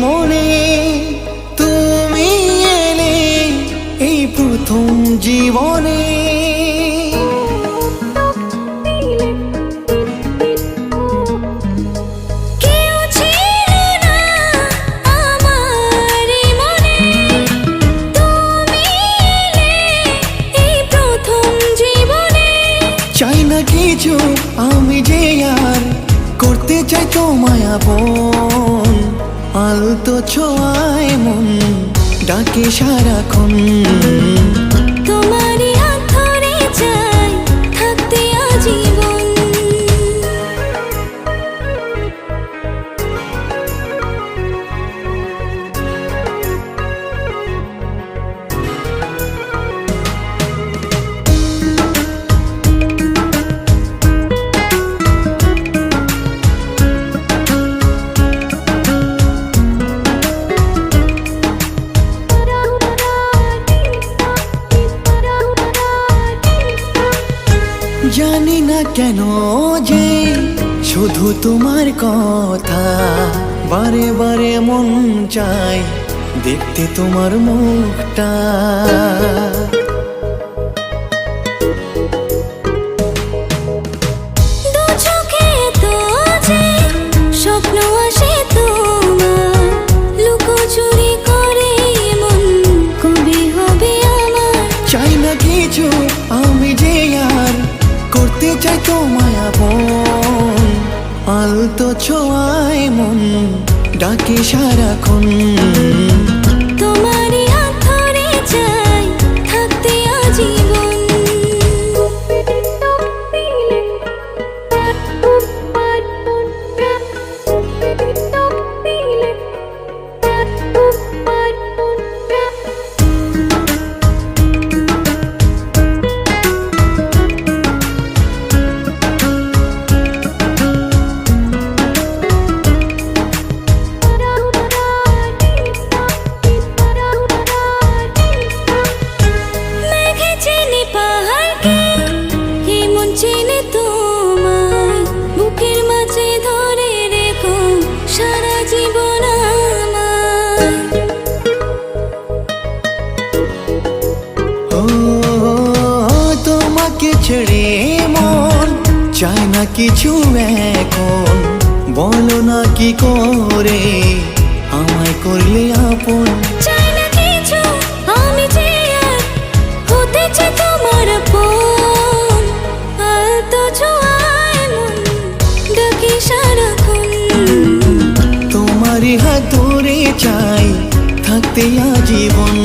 মনে তুমি এলে এই প্রথম জীবনে। চাই না কিছু আমি যে আর করতে চাই তোমায় আপন, আলতো ছোঁয়ায় মন ডাকে সারাক্ষণ। তোমারই হাত ধরে চাই থাকতে আজীবন। জানি না কেন যে শুধু তোমার কথা বারে বারে মন চায় দেখতে তোমার মুখটা। দু চোখে তো যে স্বপ্ন আসে তোমার, লুকোচুরি করে মন কবে হবে আমার। চাই না কিছু আমি যে আর করতে চাই তোমায় আপন, আলতো ছোঁয়ায় মন ডাকে সারাক্ষণ। তোমারই হাত ধরে চাই থাকতে আজীবন। তোমাকে ছেড়ে মন চায় না কিছু এখন, বলো না কি করে আমায় করলে আপন। চাই না কিছু আমি যে আর হতে চাই তোমার আপন, আলতো ছোঁয়ায় মন ডাকে সারাক্ষণ। তোমারই হাত ধরে চাই থাকতে আজীবন।